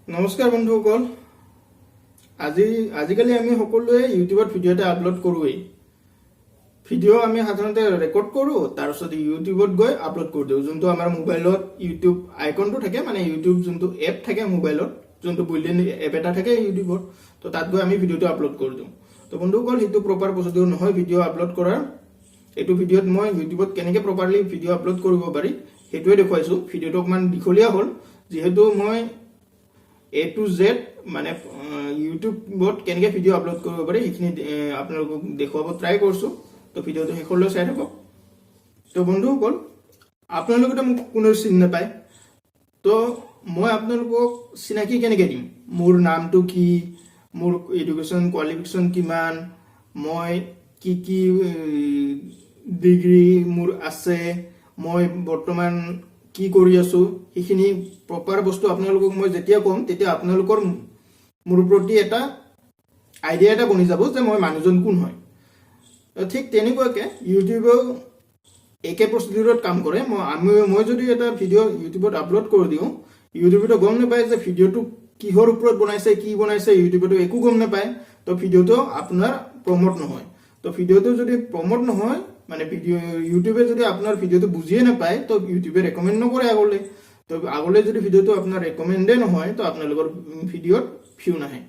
নমস্কাৰ বন্ধুসকল আজিকালি আমি সকলোৱে ইউটিউবত ভিডিঅ' এটা আপলোড কৰোৱেই ভিডিঅ' আমি সাধাৰণতে ৰেকৰ্ড কৰোঁ তাৰ পিছত ইউটিউবত গৈ আপলোড কৰি দিওঁ যোনটো আমাৰ মোবাইলত ইউটিউব আইকনটো থাকে মানে ইউটিউব যোনটো এপ থাকে মোবাইলত যোনটো বুইল্ট-ইন এপ এটা থাকে ইউটিউবত তো তাত গৈ আমি ভিডিঅ'টো আপলোড কৰি দিওঁ তো বন্ধুসকল সেইটো প্ৰপাৰ প্ৰচিডিউৰ নহয় ভিডিঅ' আপলোড কৰাৰ এইটো ভিডিঅ'ত মই ইউটিউবত কেনেকৈ প্ৰপাৰলি ভিডিঅ' আপলোড কৰিব পাৰি সেইটোৱে দেখুৱাইছোঁ ভিডিঅ'টো অকমান দীঘলীয়া হ'ল যেহেতু মই A to Z মানে ইউটিউবত কেনেকৈ ভিডিঅ' আপলোড কৰিব পাৰি সেইখিনি আপোনালোকক দেখুৱাব ট্ৰাই কৰিছোঁ তো ভিডিঅ'টো শেষলৈ চাই থাকক তো বন্ধুসকল আপোনালোকে মোক কোনো চিনি নাপায় তো মই আপোনালোকক চিনাকি কেনেকৈ দিম মোৰ নামটো কি মোৰ এডুকেশ্যন কোৱালিফিকেশ্যন কিমান মই কি কি ডিগ্ৰী মোৰ আছে মই বৰ্তমান কি কৰি আছো সেইখিনি প্ৰপাৰ বস্তু আপোনালোকক মই যেতিয়া কম তেতিয়া আপোনালোকৰ মোৰ প্ৰতি এটা আইডিয়া এটা বনি যাব যে মই মানুহজন কোন হয় ঠিক তেনেকুৱাকে ইউটিউবেও একে প্ৰচিডিউৰত কাম কৰে মই যদি এটা ভিডিঅ' ইউটিউবত আপলোড কৰি দিওঁ ইউটিউবতো গম নাপায় যে ভিডিঅ'টো কিহৰ ওপৰত বনাইছে কি বনাইছে ইউটিউবতো একো গম নাপায় তো ভিডিঅ'টো আপোনাৰ প্ৰমোট নহয় তো ভিডিঅ'টো যদি প্ৰমোট নহয় মানে ইউটিউবে যদি আপোনাৰ ভিডিঅ'টো বুজিয়ে নাপায় তো ইউটিউবে ৰেকমেণ্ড নকৰে আগলৈ তো আগলৈ যদি ভিডিঅ'টো আপোনাৰ ৰেকমেণ্ডে নহয় তো আপোনালোকৰ ভিডিঅ'ত ভিউ নাহে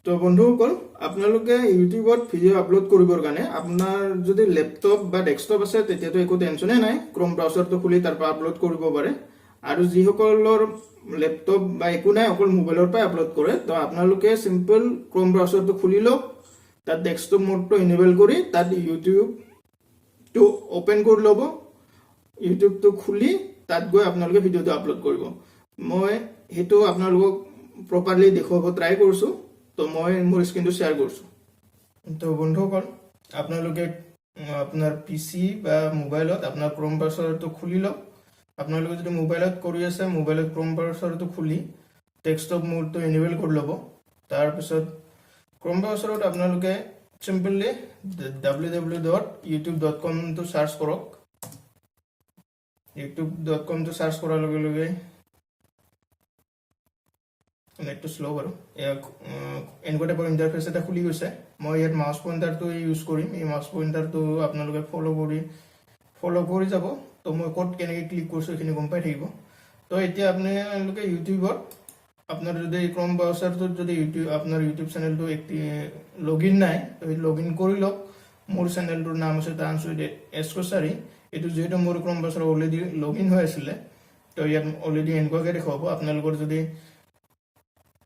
তো বন্ধুসকল আপোনালোকে ইউটিউবত ভিডিঅ' আপলোড কৰিবৰ কাৰণে আপোনাৰ যদি লেপটপ বা ডেস্কটপ আছে তেতিয়াতো একো টেনচনে নাই ক্ৰম ব্ৰাউজাৰটো খুলি তাৰ পৰা আপলোড কৰিব পাৰে আৰু যিসকলৰ লেপটপ বা একো নাই অকল মোবাইলৰ পৰাই আপলোড কৰে তো আপোনালোকে চিম্পল ক্ৰম ব্ৰাউজাৰটো খুলি লওক তাত ডেস্কটপ মোডটো এনেবল কৰি তাত ইউটিউবটো ওপেন কৰি ল'ব ইউটিউবটো খুলি তাত গৈ আপোনালোকে ভিডিঅ'টো আপলোড কৰিব মই সেইটো আপোনালোকক প্ৰপাৰলি দেখুৱাব ট্ৰাই কৰিছোঁ তো মই মোৰ স্ক্ৰীনটো শ্বেয়াৰ কৰিছোঁ তো বন্ধুসকল আপোনালোকে আপোনাৰ পিচি বা মোবাইলত আপোনাৰ ক্ৰম ব্ৰাউজাৰটো খুলি লওক আপোনালোকে যদি মোবাইলত কৰি আছে মোবাইলত ক্ৰম ব্ৰাউজাৰটো খুলি ডেস্কটপ মোডটো এনেবল কৰি ল'ব তাৰপিছত ক্ৰম ব্ৰাউজাৰত আপোনালোকে চিম্পলি www.youtube.com টো সাৰ্চ কৰক youtube.com টো সাৰ্চ কৰাৰ লগে লগে নেটটো শ্লো বাৰু এনেকুৱা টাইপৰ ইণ্টাৰফেচ এটা খুলি গৈছে মই ইয়াত মাউছ পইণ্টাৰটো ইউজ কৰিম এই মাউছ পইণ্টাৰটো আপোনালোকে ফলো কৰি যাব তো মই ক'ত কেনেকৈ ক্লিক কৰিছোঁ এইখিনি গম পাই থাকিব তো এতিয়া আপোনালোকে ইউটিউবত আপনার যদি ক্রম ব্রাউজারটোত যদি আপনার ইউটিউব চ্যানেলটো লগইন নাই তো লগইন কৰি লওক মোৰ চ্যানেলটোৰ নাম আছে ডান্স উইথ কাচাৰি এটো যেহেতু মোৰ ক্ৰম ব্ৰাউজাৰ অলৰেডি লগইন হৈ আছিল তো ইয়াত অলৰেডি এনেকুৱাকৈ দেখুৱাব আপোনালোকৰ যদি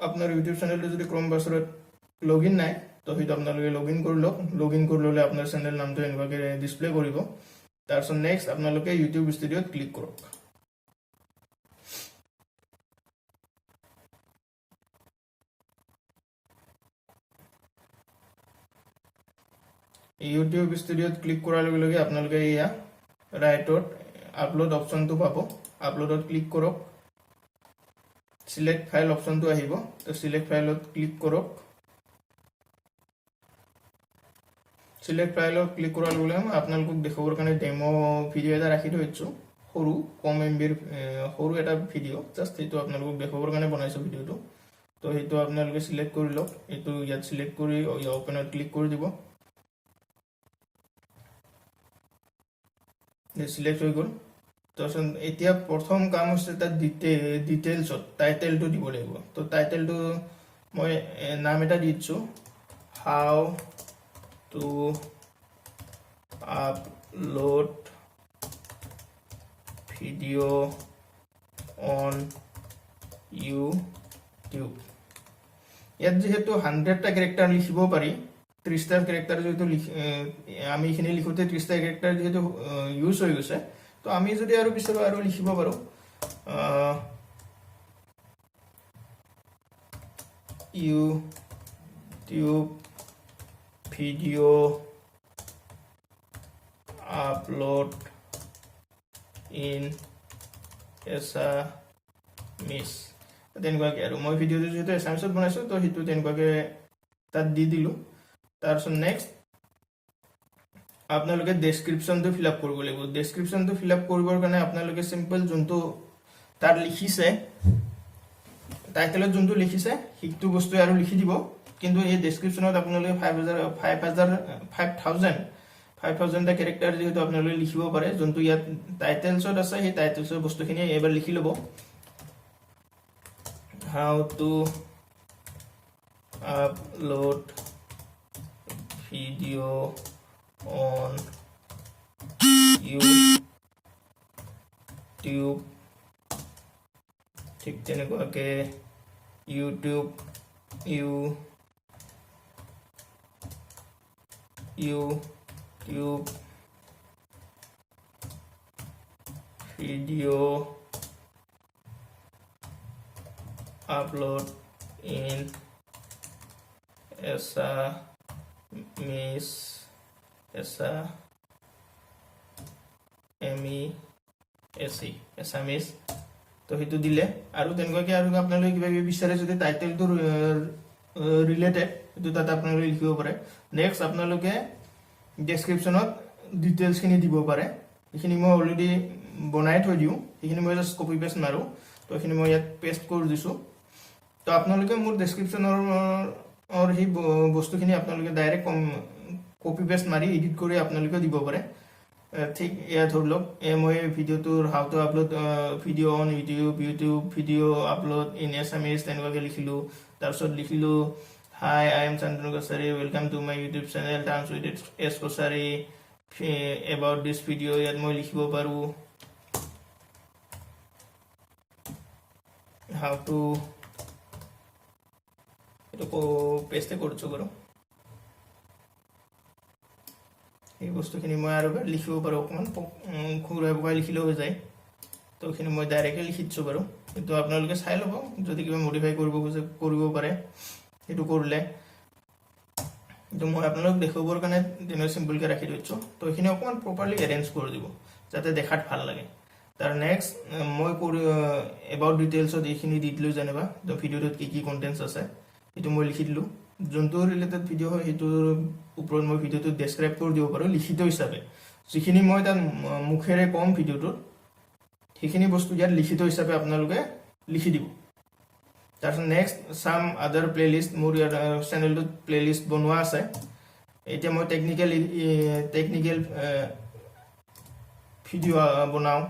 আপোনাৰ ইউটিউব চ্যানেলটো যদি ক্ৰম ব্ৰাউজাৰত লগইন নাই তো সেইটো আপোনালোকে লগইন কৰি লওক লগইন কৰি ললে আপোনাৰ চ্যানেল নামটো এনেকুৱাকৈ ডিসপ্লে কৰিব তাৰপিছত নেক্সট আপোনালোকে ইউটিউব ষ্টুডিঅ'ত ক্লিক কৰক ইউটিউব ষ্টুডিঅ'ত ক্লিক কৰাৰ লগে লগে আপোনালোকে ইয়া ৰাইটত আপলোড অপচনটো পাব আপলোডত ক্লিক কৰক সিলেক্ট ফাইল অপচনটো আহিব তো সিলেক্ট ফাইলত ক্লিক কৰক সিলেক্ট ফাইলত ক্লিক কৰাৰ লগে লগে আপোনালোকক দেখাবৰ কাৰণে ডেমো ভিডিঅ' এটা ৰাখি থৈছো সৰু কম এমবিৰ সৰু এটা ভিডিঅ' জাস্ট এইটো আপোনালোকক দেখাবৰ কাৰণে বনাইছো ভিডিঅ'টো তো সেইটো আপোনালোকে সিলেক্ট কৰি লওক এইটো ইয়াত সিলেক্ট কৰি ওপেনত ক্লিক কৰি দিব সিলেক্ট হৈ গ'ল তাৰপিছত এতিয়া প্ৰথম কাম হৈছে তাত ডিটেইলছত টাইটেলটো দিব লাগিব তো টাইটেলটো মই নাম এটা দিছো হাউ to upload video' on YouTube ইয়াত যেহেতু 100টা ক্যাৰেক্টাৰ লিখিব পাৰি 30টা ক্যাৰেক্টাৰ যেহেতু আমি এখানে লিখোতে 30টা ক্যাৰেক্টাৰ যেহেতু ইউজ হৈ গৈছে তো আমি যদি আৰু বিচাৰো আৰু লিখিব পাৰো YouTube video' upload in Assamese তেনেকুৱাকৈ আৰু মই ভিডিঅ'টো যেহেতু এছামিছত বনাইছো তো সেইটো তেনেকুৱাকৈ তাত দি দিলো তাৰপিছত নেক্সট আপোনালোকে ডেসক্ৰিপচনটো ফিল আপ কৰিব লাগিব ডেসক্ৰিপচনটো ফিল আপ কৰিবৰ কাৰণে আপোনালোকে সিম্পল যোনটো তাত লিখিছে টাইটেলত যোনটো লিখিছে সেইটো বস্তু আৰু লিখি দিব কিন্তু এই ডেসক্ৰিপচনত আপোনালোকে 5000 টা ক্যাৰেক্টাৰ যেহেতু আপোনালোকে লিখিব পাৰে যোনটো ইয়াত টাইটেলছত আছে সেই টাইটেলছৰ বস্তুখিনি এবাৰ লিখি ল'ব how to upload video on YouTube ঠিক তেনেকুৱাকে YouTube video upload in Assamese Assamese তো হেতু দিলে আৰু তেনেকুৱাকে আৰু আপোনালোকে কিবা কিবি বিচাৰে যদি টাইটেলটো ৰিলেটেড হেতু তাত আপোনালোকে লিখিব পাৰে নেক্সট আপোনালোকে ডেসক্ৰিপচনত ডিটেইলছখিনি দিব পাৰে এইখিনি মই অলৰেডি বনাই থৈ দিও এইখিনি মই জাস্ট কপি পেষ্ট মাৰো তো এইখিনি মই ইয়াত পেষ্ট কৰি দিছো তো আপোনালোকে মোৰ ডেসক্ৰিপচনৰ হি বস্তুখিনি আপোনালোকে ডাইৰেক্ট কপি পেষ্ট মাৰি এডিট কৰি আপোনালোকে দিব পাৰে ঠিক এয়া ধৰলক মই ভিডিওটোৰ how to upload video on YouTube video upload in Assamese তেনেকুৱাকে লিখিলো তাৰপিছত লিখিলো Hi, I am Santonu Kachari. Welcome to my YouTube channel. Terms with S Kachari. About this video, ইয়াত মই লিখিব পাৰো how to এটো পেস্ট কৰিছো বাৰু এই বস্তুখিনি মই আৰু লিখিব পাৰো অকমান খুৰাই বগাই লিখিলেও হৈ যায় তো এখিনি মই ডাইৰেক্টলি লিখিছো বাৰু কিন্তু আপোনালোকে চাই ল'ব যদি কিবা মডিফাই কৰিব পাৰে এটো কৰিলে তো মই আপোনালোক দেখাবৰ কাৰণে দিনৰ সিম্পল কে ৰাখি দিছো তো এখিনি অকমান প্ৰপাৰলি এৰেঞ্জ কৰি দিব যাতে দেখাত ভাল লাগে তাৰ নেক্সট মই এবাউট ডিটেইলছত এইখিনি দি দিলো জানেবা তো ভিডিওটোত কি কন্টেন্টস আছে এটো মই লিখি দিলো যোনটো ৰিলেটেড ভিডিও হয় হেতুৰ ওপৰত মই ভিডিওটো ডেসক্ৰাইব কৰি দিব পাৰো লিখিত হিচাপে যিখিনি মই তাৰ মুখেৰে কম ভিডিওটোত সেইখিনি বস্তু ইয়াত লিখিত হিচাপে আপোনালোকে লিখি দিব তাৰপিছত নেক্সট সাম আদাৰ প্লেলিষ্ট মোৰ চেনেলটোত প্লেলিষ্ট বনোৱা আছে এতিয়া মই টেকনিক্যাল ভিডিও বনাও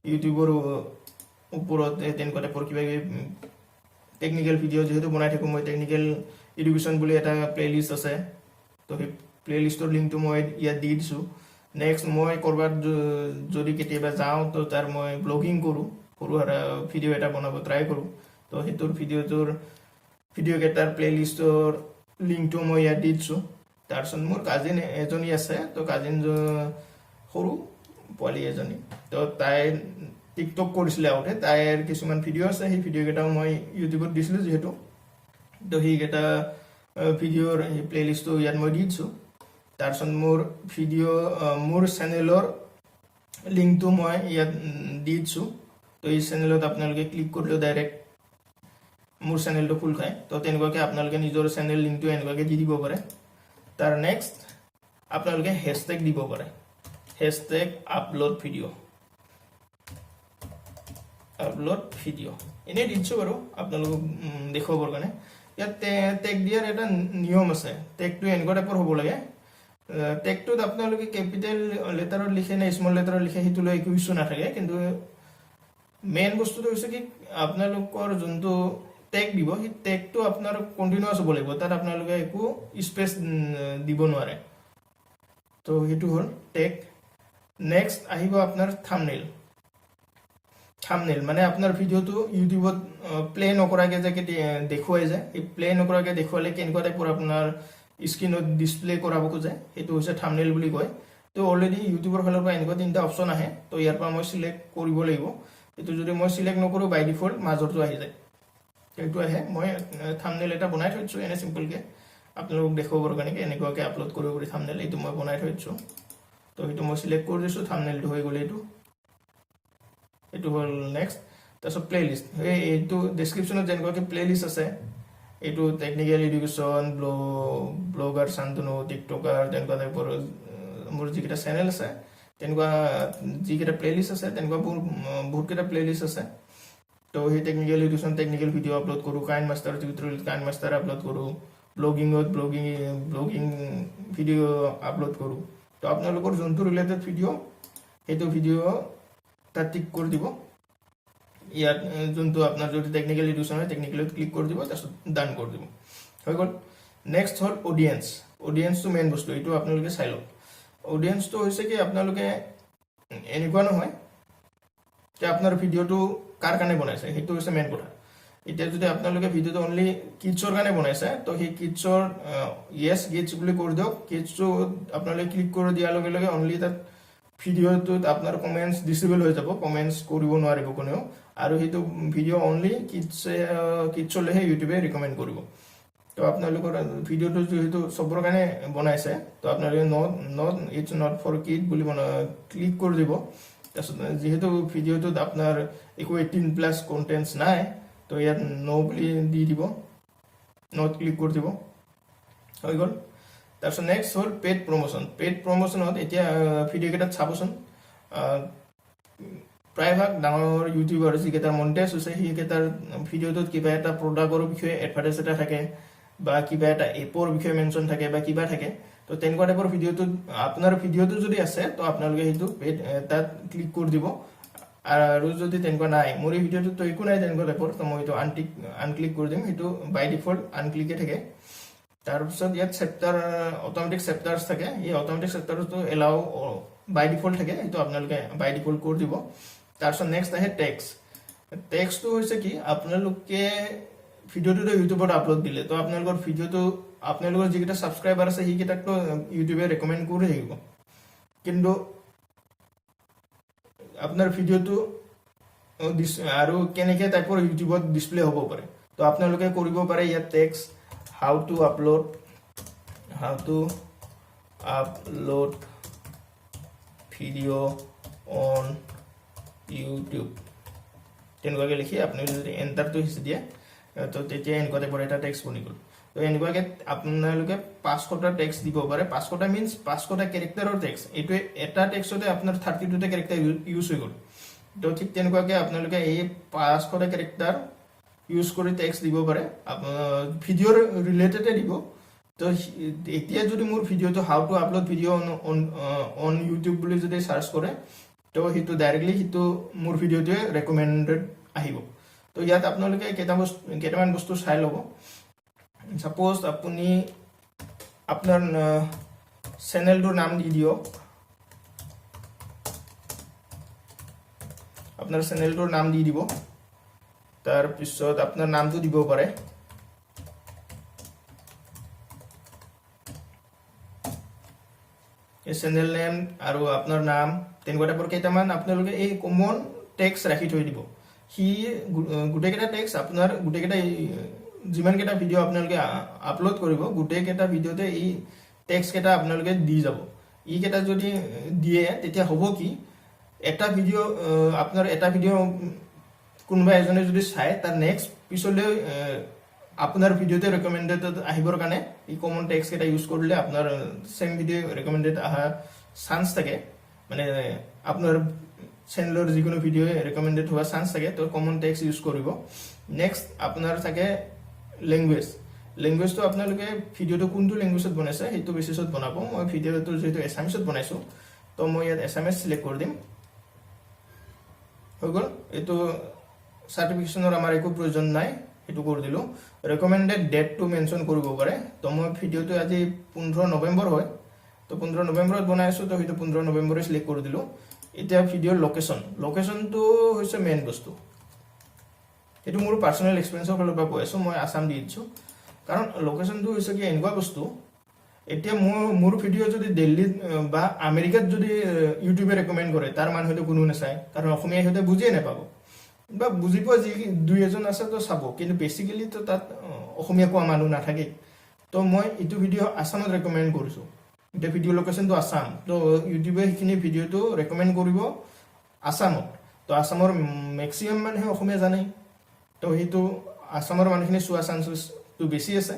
ইউটিউবৰ ওপৰত তেনেকুৱা টাইপৰ কিবা টেকনিক্যাল ভিডিও যেহেতু বনাই থাকো মই টেকনিক্যাল এডুকেশন বুলি এটা প্লেলিষ্ট আছে তো সেই প্লেলিষ্টৰ লিংকটো মই ইয়াত দি দিছো নেক্সট মই কৰবাত যদি কেতিয়াবা যাও তো তাৰ মই ব্লগিং কৰো পুৰোটা ভিডিও এটা বনাব ট্ৰাই কৰু তো হেতুৰ ভিডিও কেটাৰ প্লেলিস্টৰ লিংকটো মই ইয়াত দিছো তাৰছত মোৰ কাজিন এজনী আছে তো কাজিন সৰু পলি এজনী তো তাই টিকটক কৰিছিলে আউটে তাইৰ কিছুমান ভিডিও আছে সেই ভিডিও কেটাও মই ইউটিউবত দিছিলো যেহেতু তো সেই কেটা ভিডিওৰ এই প্লেলিষ্টটো ইয়াত মই দিছো তাৰছত মোৰ চেনেলৰ লিংকটো মই ইয়াত দিছো তো এই চেনেলত আপোনালোকে ক্লিক কৰিলে ডাইৰেক্ট মোৰ চেনেলটো খুল খায় তো তেনেকুৱাকে আপোনালোকে নিজৰ চেনেল লিংকটো এনেকুৱাকে দি দিব পাৰে তাৰ নেক্সট আপোনালোকে হ্যাশট্যাগ দিব পাৰে হ্যাশট্যাগ আপলোড ভিডিও এনে দিছো বাৰু আপোনালোক দেখাবৰ কাৰণে ইয়াত টেগ দিয়াৰ এটা নিয়ম আছে টেগটো এনেকুৱা টাইপৰ হ'ব লাগে টেগটোত আপোনালোকে ক্যাপিটেল লেটাৰত লিখে না স্মল লেটাৰত লিখে হিটো লৈ একো ইছ্যু নাথাকে কিন্তু মেইন বস্তুটো হৈছে কি আপোনালোকৰ যোনটো টেগ দিব সেই টেগটো আপোনাৰ কন্টিনিউয়াস হ'ব লাগিব তাত আপোনালোকে একো স্পেস দিব নোৱাৰে তো হেতু হল টেগ নেক্সট আহিব আপোনাৰ থাম্বনেইল মানে আপোনাৰ ভিডিওটো ইউটিউবত প্লে নকৰাকে যে দেখুৱাই যায় এই প্লে নকৰাকে দেখুৱালে কেনেকুৱা টাইপৰ আপোনাৰ স্ক্ৰিনত ডিসপ্লে কৰাব খোজে হেতু হৈছে থাম্বনেইল বুলি কয় তো অলৰেডি ইউটিউবৰ ফালৰ পৰা এনেকুৱা তিনটা অপচন আহে তো ইয়াৰ পৰা মই সিলেক্ট কৰিব লাগিব এটো যদি মই সিলেক্ট নকৰো বাই ডিফল্ট মাজৰটো আহি যায় এইটো আহে মই থাম্বনেইল এটা বনাই থৈছো এনে সিম্পল কে আপোনালোক দেখাবৰ কাৰণে এনেকুৱাকে আপলোড কৰিব পাৰি থাম্বনেইল এইটো মই বনাই থৈছো তো এইটো মই সিলেক্ট কৰি দিছো থাম্বনেইলটো হৈ গলে এইটো হল নেক্সট তাৰছত প্লেলিষ্ট এইটো ডেসক্ৰিপচনত যেনেকুৱাকে প্লেলিষ্ট আছে এইটো technical education blogger Santonu TikToker তেনেকুৱা টাইপৰ মোৰ যিকেইটা চেনেল আছে তেনেকুৱা যিকেইটা প্লেলিষ্ট আছে তেনেকুৱা বহুত কেইটা প্লেলিষ্ট আছে তো সেই technical education technical video' upload কৰোঁ KineMaster টিউটৰিয়েল KineMaster আপলোড কৰোঁ ব্লগিং ভিডিঅ' আপলোড কৰোঁ তো আপোনালোকৰ যোনটো ৰিলেটেড ভিডিঅ' সেইটো ভিডিঅ' তাত টিক কৰি দিব ইয়াত যোনটো আপোনাৰ যদি টেকনিক্যাল এডুকেশ্যন হয় টেকনিক্যালত ক্লিক কৰি দিব তাৰপিছত ডান কৰি দিব হৈ গ'ল নেক্সট হ'ল অডিয়েন্সটো মেইন বস্তু এইটো আপোনালোকে চাই লওক অডিয়েন্সটো হৈছে কি আপোনালোকে এনেকুৱা নহয় যে আপোনাৰ ভিডিঅ'টো কাৰ কাৰণে বনাইছে সেইটো হৈছে মেইন কথা এতিয়া যদি আপোনালোকে ভিডিঅ'টো অনলি কিডছৰ কাৰণে বনাইছে তো সেই কিডছৰ ইয়েছ কিডছ বুলি কৰি দিয়ক কিডছটো আপোনালোকে ক্লিক কৰি দিয়াৰ লগে লগে অনলি তাত ভিডিঅ'টোত আপোনাৰ কমেণ্টছ ডিচেবল হৈ যাব কমেণ্টছ কৰিব নোৱাৰিব কোনেও আৰু সেইটো ভিডিঅ' অনলি কিডছলৈহে ইউটিউবে ৰিকমেণ্ড কৰিব তো আপোনালোকৰ ভিডিঅ'টো যিহেতু চবৰ কাৰণে বনাইছে তো আপোনালোকে ইটছ নট ফৰ কিড বুলি ক্লিক কৰি দিব তাৰপিছত যিহেতু ভিডিঅ'টোত আপোনাৰ একো 18+ কণ্টেণ্টছ নাই তো ইয়াত বুলি দি দিব নট ক্লিক কৰি দিব হৈ গ'ল তাৰপিছত নেক্সট হ'ল পেড প্ৰমোশ্যনত এতিয়া ভিডিঅ' কেইটাত চাবচোন প্ৰায়ভাগ ডাঙৰ ইউটিউবাৰ যিকেইটা মনিটাইজ হৈছে সেইকেইটাৰ ভিডিঅ'টোত কিবা এটা প্ৰডাক্টৰ বিষয়ে এডভাৰটাইজ এটা থাকে বা কিবা এটা এপৰ বিষয়ে মেনশ্যন থাকে বা কিবা থাকে তো তেনেকুৱা টাইপৰ ভিডিঅ'টোত আপোনাৰ ভিডিঅ'টো যদি আছে তো আপোনালোকে সেইটো তাত ক্লিক কৰি দিব আৰু যদি তেনেকুৱা নাই মোৰ এই ভিডিঅ'টোত একো নাই তেনেকুৱা টাইপৰ তো মই এইটো আনক্লিক কৰি দিম সেইটো বাই ডিফল্ট আনক্লিকে থাকে তাৰপিছত ইয়াত অট'মেটিক চেপ্টাৰ্ছ থাকে এই অট'মেটিক চেপ্টাৰটো এলাও বাই ডিফল্ট থাকে সেইটো আপোনালোকে বাই ডিফল্ট কৰি দিব তাৰপিছত নেক্সট আহে টেক্সটো হৈছে কি আপোনালোকে ভিডিঅ'টোতো ইউটিউবত আপলোড দিলে তো আপোনালোকৰ ভিডিঅ'টো আপোনালোকৰ যিকেইটা ছাবস্ক্ৰাইবাৰ আছে সেইকেইটাকতো ইউটিউবে ৰেকমেণ্ড কৰি থাকিব কিন্তু আপোনাৰ ভিডিঅ'টো আৰু কেনেকৈ টাইপৰ ইউটিউবত ডিছপ্লে হ'ব পাৰে তো আপোনালোকে কৰিব পাৰে ইয়াত text how to upload video on YouTube তেনেকুৱাকৈ লিখি আপুনি যদি এণ্টাৰটো হিচি দিয়ে তো তেতিয়া এনেকুৱা টাইপৰ এটা টেক্সট বনি গ'ল তো এনেকুৱাকৈ আপোনালোকে 500টা টেক্সট দিব পাৰে 500টা মিনছ 500টা কেৰেক্টাৰৰ টেক্সট এইটো এটা টেক্সটতে আপোনাৰ 32টা কেৰেক্টাৰ ইউজ হৈ গ'ল তো ঠিক তেনেকুৱাকৈ আপোনালোকে এই 500টা কেৰেক্টাৰ ইউজ কৰি টেক্সট দিব পাৰে ভিডিঅ'ৰ ৰিলেটেডে দিব তো এতিয়া যদি মোৰ ভিডিঅ'টো হাউ to upload video' on YouTube বুলি যদি চাৰ্চ কৰে তো সেইটো ডাইৰেক্টলি সেইটো মোৰ ভিডিঅ'টোৱে ৰেকমেণ্ডেড আহিব তো ইয়াত আপোনালোকে কেইটামান বস্তু চাই ল'ব সাপোজ আপুনি আপোনাৰ চেনেলটোৰ নাম দি দিয়ক আপোনাৰ চেনেলটোৰ নাম দি দিব তাৰপিছত আপোনাৰ নামটো দিব পাৰে এই চেনেল নেম আৰু আপোনাৰ নাম তেনেকুৱা টাইপৰ কেইটামান আপোনালোকে এই কমন টেক্সট ৰাখি থৈ দিব সি গোটেইকেইটা টেক্সট আপোনাৰ গোটেইকেইটা যিমানকেইটা ভিডিঅ' আপোনালোকে আপলোড কৰিব গোটেইকেইটা ভিডিঅ'তে এই টেক্সটকেইটা আপোনালোকে দি যাব এইকেইটা যদি দিয়ে তেতিয়া হ'ব কি আপোনাৰ এটা ভিডিঅ' কোনোবা এজনে যদি চাই তাৰ নেক্সট পিছলৈ আপোনাৰ ভিডিঅ'তে ৰেকমেণ্ডেড আহিবৰ কাৰণে এই কমন টেক্সট কেইটা ইউজ কৰিলে আপোনাৰ সেম ভিডিঅ' ৰেকমেণ্ডেড অহা চান্স থাকে মানে আপোনাৰ চেনেলৰ যিকোনো ভিডিঅ' ৰেকমেণ্ডেড হোৱা চান্স থাকে তো কমন টেক্সট ইউজ কৰিব নেক্সট আপোনাৰ থাকে লেংগুৱেজটো আপোনালোকে ভিডিঅ'টো কোনটো লেংগুৱেজত বনাইছে সেইটো বেচিছত বনাব মই ভিডিঅ'টো যিহেতু এছামিছত বনাইছোঁ তো মই ইয়াত এছামিজ চিলেক্ট কৰি দিম হৈ গ'ল এইটো সাৰ্টিফিকেশনৰ আমাৰ একো প্ৰয়োজন নাই এটো কৰি দিলো ৰেকমেণ্ডেড ডেটটো মেনশন কৰিব পাৰে তো মই ভিডিঅটো আজি 15 নৱেম্বৰ হয় তো 15 নৱেম্বৰত বনাইছো তো হেতু 15 নৱেম্বৰে সিলেক্ট কৰি দিলো এতিয়া ভিডিঅৰ লোকেশনটো হৈছে মেইন বস্তু এটো মোৰ পাৰ্সোনাল এক্সপেৰিয়েন্সৰ ফালৰ পৰা কৈছো মই আসাম দি দিছো কাৰণ লোকেশনটো হৈছে কি এনেকুৱা বস্তু এতিয়া মোৰ ভিডিঅ যদি দিল্লী বা আমেৰিকাত যদি ইউটিউবে ৰেকমেণ্ড কৰে তাৰ মান হয়তো কোনো নাচায় কাৰণ অসমীয়া হয়তো বুজিয়ে নাপাব বা বুজি পোৱা যি দুই এজন আছে তো চাব কিন্তু বেসিক্যালি তো তাত অসমীয়া কোৱা মানুহ নাথাকে তো মই ইটো ভিডিঅ আসামত ৰেকমেণ্ড কৰিছো এটা ভিডিঅ লোকেশনটো আসাম তো ইউটিউবে হিখিনি ভিডিঅটো ৰেকমেণ্ড কৰিব আসামত তো আসামৰ ম্যাক্সিমাম মানুহে অসমীয়া জানে তো হেতু আসামৰ মানুহখিনি চোৱা চান্সেস তো বেছি আছে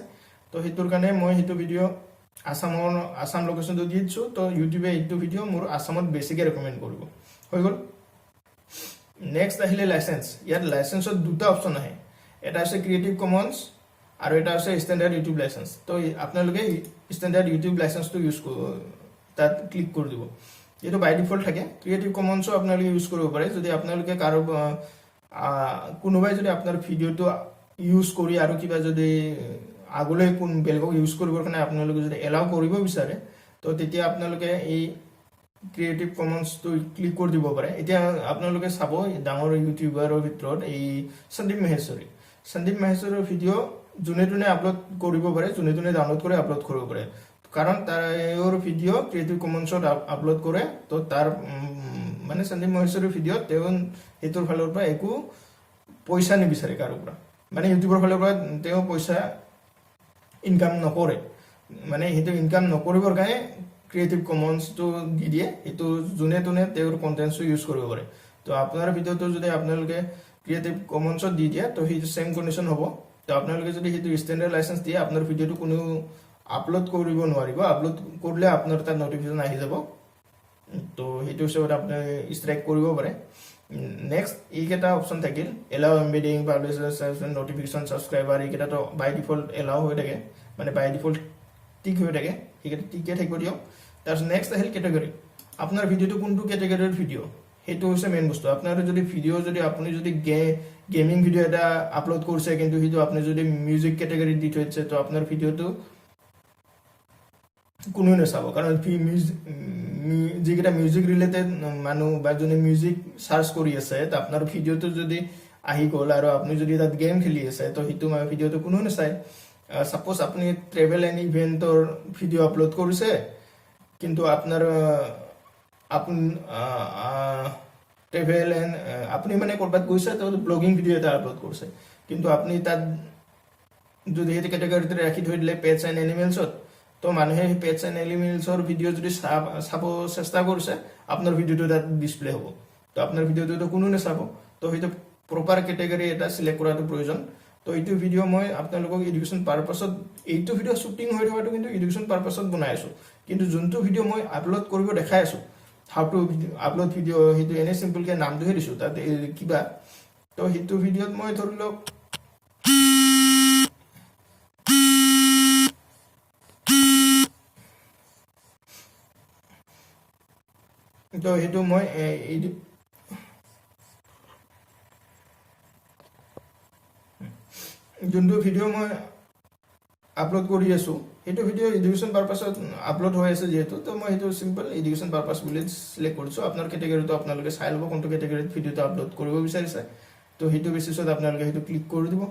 তো হেতুৰ কাৰণে মই হেতু ভিডিঅ আসাম লোকেশনটো দি দিছো তো ইউটিউবে এইটো ভিডিঅ মোৰ আসামত বেছিকে ৰেকমেণ্ড কৰিব হৈ গল নেক্সট আহিলে লাইসেন্স ইয়াত লাইসেন্সত দুটা অপশন আহে এটা আছে ক্ৰিয়েটিভ কমন্স আৰু এটা আছে ষ্টেণ্ডাৰ্ড ইউটিউব লাইসেন্স তো আপোনালোকে ষ্টেণ্ডাৰ্ড ইউটিউব লাইসেন্সটো ইউজ তাত ক্লিক কৰি দিব এইটো বাই ডিফল্ট থাকে ক্ৰিয়েটিভ কমন্সও আপোনালোকে ইউজ কৰিব পাৰে যদি আপোনালোকে কাৰো কোনোবাই যদি আপোনাৰ ভিডিঅ'টো ইউজ কৰি আৰু কিবা যদি আগলৈ কোন বেলেগক ইউজ কৰিবৰ কাৰণে আপোনালোকে যদি এলাউ কৰিব বিচাৰে তো তেতিয়া আপোনালোকে এই ক্ৰিয়েটিভ কমন্সটো ক্লিক কৰি দিব পাৰে এতিয়া আপোনালোকে চাব ডাঙৰ ইউটিউবাৰৰ ভিতৰত এই সন্দীপ মহেশ্বৰীৰ ভিডিঅ' যোনে যোনে আপলোড কৰিব পাৰে যোনে যোনে ডাউনলোড কৰি আপলোড কৰিব পাৰে কাৰণ তাৰ ভিডিঅ' ক্ৰিয়েটিভ কমন্সত আপলোড কৰে তো তাৰ মানে সন্দীপ মহেশ্বৰীৰ ভিডিঅ' তেওঁ এইটোৰ ফালৰ পৰা একো পইচা নিবিচাৰে কাৰো পৰা মানে ইউটিউবৰ ফালৰ পৰা তেওঁ পইচা ইনকাম নকৰে মানে সেইটো ইনকাম নকৰিবৰ কাৰণে ক্ৰিয়েটিভ কমন্সটো দি দিয়ে এইটো যোনে তোনে তেওঁৰ কন্টেন্টটো ইউজ কৰিব পাৰে তো আপোনাৰ ভিডিঅ'টো যদি আপোনালোকে ক্ৰিয়েটিভ কমন্সত দি দিয়ে তো সেইটো সেম কন্ডিশন হ'ব তো আপোনালোকে যদি সেইটো ষ্টেণ্ডাৰ্ড লাইসেন্স দিয়ে আপোনাৰ ভিডিঅ'টো কোনো আপলোড কৰিব নোৱাৰিব আপলোড কৰিলে আপোনাৰ তাত নটিফিকেশন আহি যাব তো সেইটো হিচাপত আপুনি ষ্ট্ৰাইক কৰিব পাৰে নেক্সট এইকেইটা অপশন থাকিল allow embedding publisher notification subscriber এইকেইটাটো বাই ডিফল্ট এলাউ হৈ থাকে মানে বাই ডিফল্ট টিক হৈ থাকে এইকেইটা টিকে থাকিব দিয়ক তাৰপিছত নেক্সট আহিল কেটেগৰী আপোনাৰ ভিডিঅ'টো কোনটো কেটেগৰীৰ ভিডিঅ' সেইটো হৈছে মেইন বস্তু আপোনাৰ যদি ভিডিঅ' যদি আপুনি যদি গেমিং ভিডিঅ' এটা আপলোড কৰিছে কিন্তু সেইটো আপুনি যদি মিউজিক কেটেগৰী দি থৈছে তো আপোনাৰ ভিডিঅ'টো কোনো নাচাব কাৰণ যিকেইটা মিউজিক ৰিলেটেড মানুহ বা যোনে মিউজিক সাৰ্চ কৰি আছে তো আপোনাৰ ভিডিঅ'টো যদি আহি গ'ল আৰু আপুনি যদি তাত গেম খেলি আছে তো সেইটো ভিডিঅ'টো কোনো নাচায় সাপোজ আপুনি ট্ৰেভেল এণ্ড ইভেন্টৰ ভিডিঅ' আপলোড কৰিছে কিন্তু আপোনাৰ ট্ৰেভেল এণ্ড আপুনি মানে ক'ৰবাত গৈছে তো ব্লগিং ভিডিঅ' এটা আপলোড কৰিছে কিন্তু আপুনি তাত যদি সেইটো কেটেগৰীতে ৰাখি থৈ দিলে পেটছ এণ্ড এনিমেলছত তো মানুহে পেটছ এণ্ড এনিমেলছৰ ভিডিঅ' যদি চাব চেষ্টা কৰিছে আপোনাৰ ভিডিঅ'টো তাত ডিসপ্লে হ'ব তো আপোনাৰ ভিডিঅ'টো কোনো নাচাব তো সেইটো প্ৰপাৰ কেটেগৰী এটা সিলেক্ট কৰাটো প্ৰয়োজন তো এইটো ভিডিঅ' মই আপোনালোকক এডুকেশ্যন পাৰপাছত এইটো ভিডিঅ' শ্বুটিং হৈ থকাটো কিন্তু এডুকেশ্যন পাৰপাছত বনাই আছো কিন্তু যোনটো ভিডিঅ' মই আপলোড কৰিব দেখাই আছো হাউ টু আপলোড ভিডিঅ' সেইটো এনে চিম্পলকে নামটোহে দিছো তাত কিবা তো সেইটো ভিডিঅ'ত মই ধৰি লওক তো সেইটো মই যোনটো ভিডিঅ' মই আপলোড কৰি আছো সেইটো ভিডিঅ' এডুকেশ্যন পাৰপাছত আপলোড হৈ আছে যেহেতু তো মই সেইটো সিম্পল এডুকেশ্যন পাৰপাছ বুলি সিলেক্ট কৰিছো আপোনাৰ কেটেগৰীটো আপোনালোকে চাই ল'ব কোনটো কেটেগৰীত ভিডিঅ'টো আপলোড কৰিব বিচাৰিছে তো সেইটো বেচিছত আপোনালোকে সেইটো ক্লিক কৰি দিব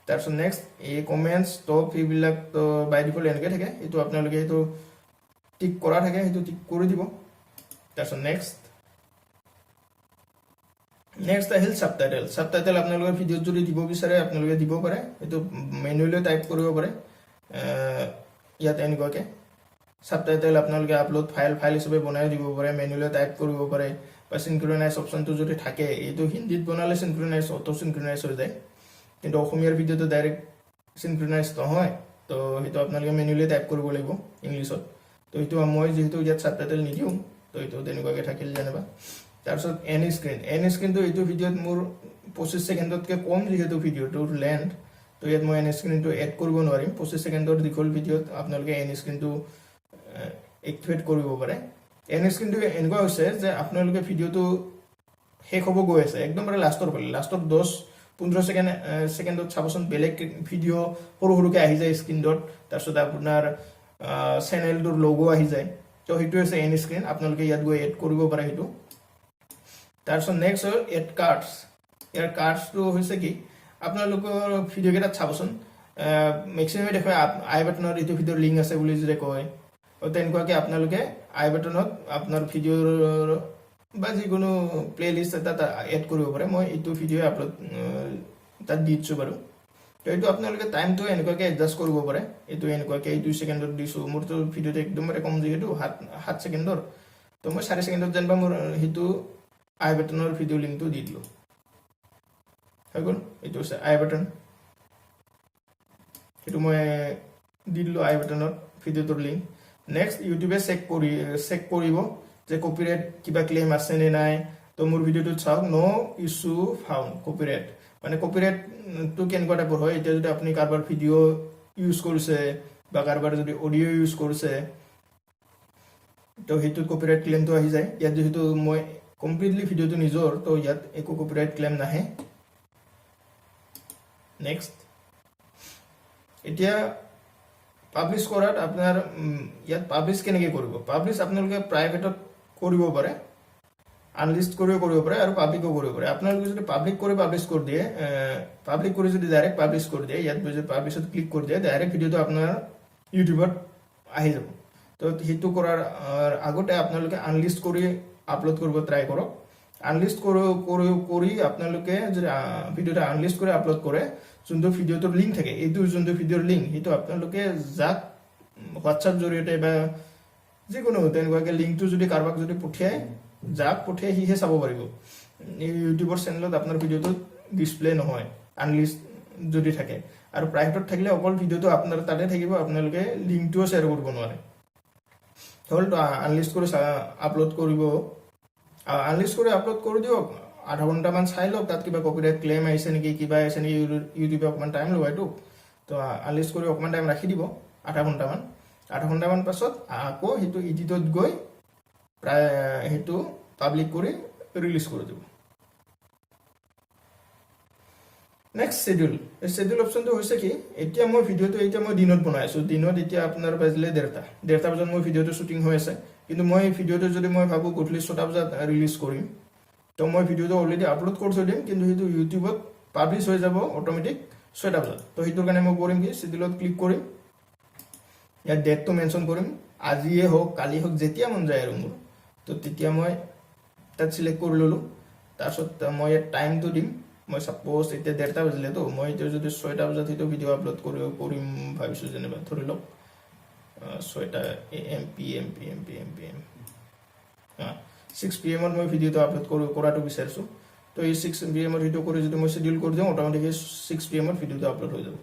তাৰপিছত নেক্সট এই কমেণ্টছ টপ এইবিলাক তো বাই ডিফল্ট এনেকৈ থাকে এইটো আপোনালোকে সেইটো টিক কৰা থাকে সেইটো টিক কৰি দিব তাৰপিছত নেক্সট আহিল সাবটাইটেল আপোনালোকৰ ভিডিঅ'ত যদি দিব বিচাৰে আপোনালোকে দিব পাৰে এইটো মেনুৱেলি টাইপ কৰিব পাৰে ইয়াত এনেকুৱাকৈ সাবটাইটেল আপোনালোকে আপলোড ফাইল হিচাপে বনাই দিব পাৰে মেনুৱেলি টাইপ কৰিব পাৰে বা সিনক্ৰনাইজ অপশ্যনটো যদি থাকে এইটো হিন্দীত বনালে সিনক্ৰনাইজ অটো সিনক্ৰনাইজ হৈ যায় কিন্তু অসমীয়াৰ ভিডিঅ'টো ডাইৰেক্ট সিনক্ৰনাইজ নহয় তো সেইটো আপোনালোকে মেনুৱেলি টাইপ কৰিব লাগিব ইংলিছত তো এইটো মই যেহেতু ইয়াত সাবটাইটেল নিদিওঁ তো এইটো তেনেকুৱাকৈ থাকিল যেনিবা তাৰপিছত এনি স্ক্ৰীনটো এইটো ভিডিঅ'ত মোৰ 25 ছেকেণ্ডতকৈ কম যিহেতু ভিডিঅ'টোৰ লেন্থ তো ইয়াত মই এনি স্ক্ৰীনটো এড কৰিব নোৱাৰিম 25 ছেকেণ্ডৰ দীঘল ভিডিঅ'ত আপোনালোকে এনি স্ক্ৰীনটো এক্টিভেট কৰিব পাৰে এনি স্ক্ৰীনটো এনেকুৱা হৈছে যে আপোনালোকে ভিডিঅ'টো শেষ হ'ব গৈ আছে একদম লাষ্টৰ 10-15 ছেকেণ্ডত চাবচোন বেলেগ ভিডিঅ' সৰুকৈ আহি যায় স্ক্ৰীনত তাৰপিছত আপোনাৰ চেনেলটোৰ লোগো আহি যায় তো সেইটো হৈছে এনি স্ক্ৰীন আপোনালোকে ইয়াত গৈ এড কৰিব পাৰে সেইটো তাৰপিছত নেক্সট হ'ল এড কাৰ্ডছ ইয়াৰ কাৰ্ডছটো হৈছে কি আপোনালোকৰ ভিডিঅ' কেইটাত চাবচোন মেক্সিমামে দেখুৱাই আই বাটনত এইটো ভিডিঅ'ৰ লিংক আছে বুলি যদি কয় তেনেকুৱাকৈ আপোনালোকে আই বাটনত আপোনাৰ ভিডিঅ'ৰ বা যিকোনো প্লেলিষ্ট এটা এড কৰিব পাৰে মই এইটো ভিডিঅ' আপলোড তাত দি দিছোঁ বাৰু তো এইটো আপোনালোকে টাইমটো এনেকুৱাকৈ এডজাষ্ট কৰিব পাৰে এইটো এনেকুৱাকৈ 2 ছেকেণ্ডত দিছোঁ মোৰতো ভিডিঅ'টো একদমৰে কম যিহেতু 7 ছেকেণ্ডৰ তো মই 4 ছেকেণ্ডত যেনিবা মোৰ সেইটো আই বাটনৰ ভিডিঅ' লিংকটো দি দিলোঁ হৈ গ'ল এইটো হৈছে আই বাটন সেইটো মই দি দিলোঁ আই বাটনত ভিডিঅ'টোৰ লিংক নেক্সট ইউটিউবে চেক কৰিব যে কপিৰাইট কিবা ক্লেইম আছে নে নাই তো মোৰ ভিডিওটো চাওক নো ইস্যু ফাউন্ড কপিৰাইট মানে কপিৰাইটটো কেনেকুৱা টাইপৰ হয় এতিয়া যদি আপুনি কাৰোবাৰ ভিডিও ইউজ কৰিছে বা কাৰোবাৰ যদি অডিও ইউজ কৰিছে তো হেতু কপিৰাইট ক্লেমটো আহি যায় ইয়াত যেহেতু মই কমপ্লিটলি ভিডিওটো নিজৰ তো ইয়াত একো কপিৰাইট ক্লেম নাহে নেক্সট এতিয়া পাবলিশ কৰাত আপোনাৰ ইয়াত পাবলিশ কেনেকৈ কৰিব পাবলিশ আপোনালোকে প্ৰাইভেটত কৰিব পাৰে আনলিষ্ট কৰিব পাৰে আৰু পাব্লিকো কৰিব পাৰে আপোনালোকে যদি পাব্লিক কৰি পাবলিশ কৰি দিয়ে পাব্লিক কৰি যদি ডাইৰেক্ট পাবলিশ কৰি দিয়ে ইয়াত যদি পাবলিশত ক্লিক কৰি দিয়ে ডাইৰেক্ট ভিডিওটো আপোনাৰ ইউটিউবত আহি যাব তো হেতু কৰাৰ আগতে আপোনালোকে আনলিষ্ট কৰি আপলোড কৰিব ট্ৰাই কৰক আনলিষ্ট কৰি আপোনালোকে যদি ভিডিওটা আনলিষ্ট কৰি আপলোড কৰে যোনটো ভিডিওটোৰ লিংক থাকে এইটো যোনটো ভিডিওৰ লিংক হেতু আপোনালোকে যাক হোৱাটছআপ জৰিয়তে বা যিকোনো তেনেকুৱাকে লিংকটো যদি কাৰোবাক যদি পঠিয়ায় যাক পঠিয়াই হিহে চাব পাৰিব ইউটিউবৰ চেনেলত আপোনাৰ ভিডিওটো ডিসপ্লে নহয় আনলিষ্ট যদি থাকে আৰু প্ৰাইভেটত থাকিলে অকল ভিডিওটো আপোনাৰ তাতে থাকিব আপোনালোকে লিংকটো শেয়াৰ কৰিব নোৱাৰে হল তো আনলিষ্ট কৰি আপলোড কৰিব আনলিষ্ট কৰি আপলোড কৰি দিয়ক আধা ঘণ্টা মান চাই লওক তাত কিবা কপিৰাইট ক্লেম আহিছে নেকি কিবা আহিছে নেকি ইউটিউবে অকমান টাইম লয়তো তো আনলিষ্ট কৰি অকমান টাইম ৰাখি দিব আধা ঘণ্টা মান পাছত আকৌ হেতু এডিটত গৈ প্ৰায় হেতু পাব্লিক কৰি ৰিলিজ কৰি দিব নেক্সট শিডিউল অপশনটো হৈছে কি এতিয়া মই ভিডিওটো এতিয়া মই দিনত বনাই আছো দিনত এতিয়া আপোনাৰ বাজিলে 1:30 বজাত মই ভিডিওটো শুটিং হৈ আছে কিন্তু মই ভিডিওটো যদি মই ভাবো গধূলি 6টা বজাত ৰিলিজ কৰিম তো মই ভিডিওটো অলৰেডি আপলোড কৰি থৈ দিম কিন্তু হেতু ইউটিউবত পাবলিশ হৈ যাব অটোমেটিক 6টা বজাত তো হেতুৰ কাৰণে মই কৰিম কি শিডিউলত ক্লিক কৰিম ইয়াত ডেটটো মেনশন কৰিম আজিয়ে হোক কালি হোক যেতিয়া মন যায় আৰু মোৰ তো তেতিয়া মই তাত সিলেক্ট কৰি ললো তাৰছত মই টাইমটো দিম মই সাপোজ এতিয়া 1:30 বাজিলে তো মই এতিয়া যদি 6টা বজাত হেতু ভিডিও আপলোড কৰিম ভাবিছো যেনিবা ধৰি লওক 6টা AM PM 6 PM মই ভিডিওটো আপলোড কৰাটো বিচাৰিছো তো এই 6 PM ভিডিও কৰি যদি মই শিডিউল কৰি দিওঁ অটোমেটিক 6 PM ভিডিওটো আপলোড হৈ যাব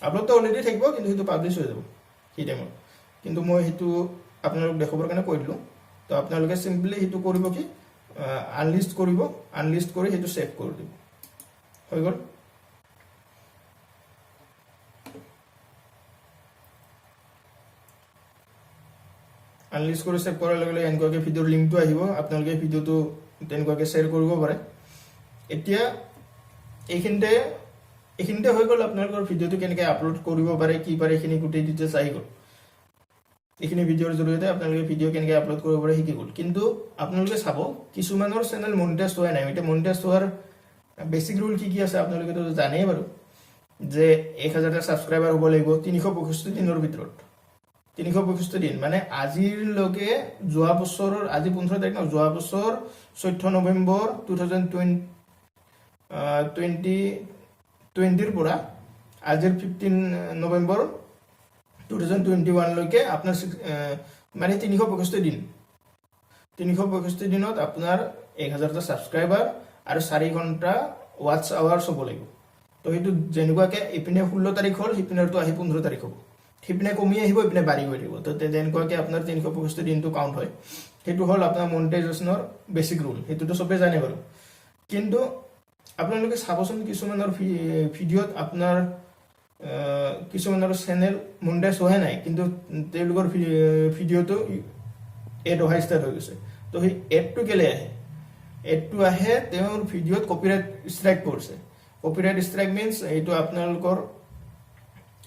আপলোডটো অলৰেডি থাকিব কিন্তু হেতু পাবলিশ হৈ যাব কি টাইমত কিন্তু মই হেতু আপোনালোক দেখাবৰ কাৰণে কৈ দিলো তো আপোনালোকে সিম্পলি হেতু কৰিব কি আনলিষ্ট কৰি হেতু সেভ কৰি দিব হৈ গল আনলিষ্ট কৰি সেভ কৰাৰ লগে লগে এনেকুৱাকে ভিডিওৰ লিংকটো আহিব আপোনালোকে ভিডিওটো তেনেকুৱাকে শেয়াৰ কৰিব পাৰে এতিয়া এইখিনিতে হৈ গল আপোনালোকৰ ভিডিওটো কেনেকৈ আপলোড কৰিব পাৰে কি পাৰে এইখিনি গোটেই ডিটেইলছ আহি গল এইখিনি ভিডিওৰ জৰিয়তে আপোনালোকে ভিডিও কেনেকৈ আপলোড কৰিব পাৰে শিকি গল কিন্তু আপোনালোকে চাব কিছুমানৰ চেনেল মনিটাইজ হোৱা নাই এটা মনিটাইজ হোৱাৰ বেসিক ৰুল কি আছে আপোনালোকে তো জানেই বাৰু যে 1000টা সাবস্ক্ৰাইবাৰ হ'ব লাগিব 365 দিনৰ ভিতৰত 365 দিন মানে আজিৰ লগে যোৱা বছৰৰ আজি 15 তাৰিখ ন যোৱা বছৰ 14 নৱেম্বৰ 2020 পৰা আজিৰ 15 নৱেম্বৰ 2021 লৈকে আপোনাৰ মানে 365 দিনত আপোনাৰ 1000টা সাবস্ক্ৰাইবাৰ আৰু 4 ঘণ্টা ওয়াচ আৱাৰ্স হ'ব লাগিব তো হেতু যেনেকুৱাকে ইপিনে 16 তাৰিখ হ'ল হিপিনেৰটো আহি 15 তাৰিখ হ'ব হিপিনে কমি আহিব ইপিনে বাঢ়ি গৈ থাকিব তো যেনেকুৱাকে আপোনাৰ 365 দিনটো কাউন্ট হয় হেতু হ'ল আপোনাৰ মনিটাইজেশনৰ বেসিক ৰুল হেতুটো সবে জানে বাৰু কিন্তু আপোনালোকে চাবচোন কিছুমানৰ ভিডিওত আপোনাৰ কিছুমানৰ চেনেল মনিটাইজ হোৱা নাই কিন্তু তেওঁলোকৰ ভিডিওটো এড হোৱা ষ্টাৰ্ট হৈ গৈছে তো সেই এডটো কেলে আহে তেওঁৰ ভিডিওত কপিৰাইট ষ্ট্ৰাইক কৰিছে কপিৰাইট ষ্ট্ৰাইক মিন্স এইটো আপোনালোকৰ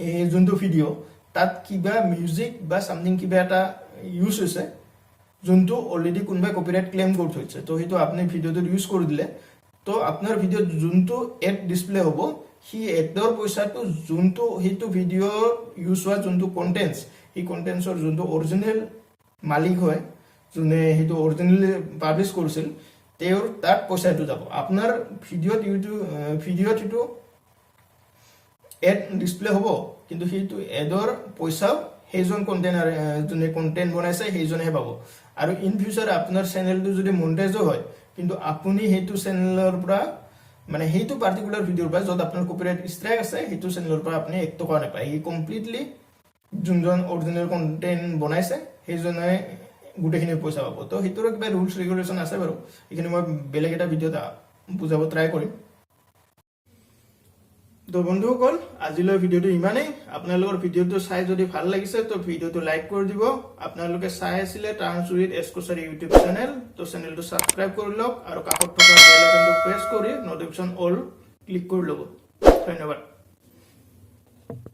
এই যোনটো ভিডিও তাত কিবা মিউজিক বা সামথিং কিবা এটা ইউজ হৈছে যোনটো অলৰেডি কোনোবাই কপিৰাইট ক্লেম কৰি থৈছে তো হেতু আপুনি ভিডিওটো ইউজ কৰি দিলে তো আপোনাৰ ভিডিওত যোনটো এড ডিসপ্লে হ'ব হি এডৰ পইচাটো যোনটো হেতু ভিডিওৰ ইউজ হোৱা যোনটো কন্টেন্টস এই কন্টেন্টসৰ যোনটো অৰিজিনাল মালিক হয় যোনে হেতু অৰিজিনাল পাবলিশ কৰিছিল তেওঁৰ তাত পইচাটো যাব আপোনাৰ ভিডিওত হেতু এড ডিসপ্লে হ'ব কিন্তু হেতু এডৰ পইচা সেইজন কন্টেন্টাৰ যোনে কন্টেন্ট বনাইছে সেইজনেহে পাব আৰু ইন ফিউচাৰ আপোনাৰ চেনেলটো যদি মনিটাইজ হয় কিন্তু আপুনি হেতু চেনেলৰ পৰা মানে হেতু পাৰ্টিকুলাৰ ভিডিওৰ পৰা যত আপোনাৰ কপিৰাইট ষ্ট্ৰাইক আছে হেতু চেনেলৰ পৰা আপুনি 1 টকা নাপায় ই কমপ্লিটলি যোনজন অৰিজিনাল কন্টেন্ট বনাইছে সেইজনে গোটেইখিনি পইচা পাব তো সেইটোৰ কিবা ৰুলছ ৰেগুলেশ্যন আছে বাৰু এইখিনি মই বেলেগ এটা ভিডিঅ'ত বুজাব ট্ৰাই কৰিম তো বন্ধুসকল আজিলৈ ভিডিঅ'টো ইমানেই আপোনালোকৰ ভিডিঅ'টো চাই যদি ভাল লাগিছে তো ভিডিঅ'টো লাইক কৰি দিব আপোনালোকে চাই আছিলে টাৰ্ণচুৰিত এছকোচাৰী ইউটিউব চেনেল তো চেনেলটো সাবস্ক্ৰাইব কৰি লওক আৰু কাষত থকা বেল আইকনটো প্ৰেছ কৰি নটিফিকেশ্যন অল ক্লিক কৰি ল'ব ধন্যবাদ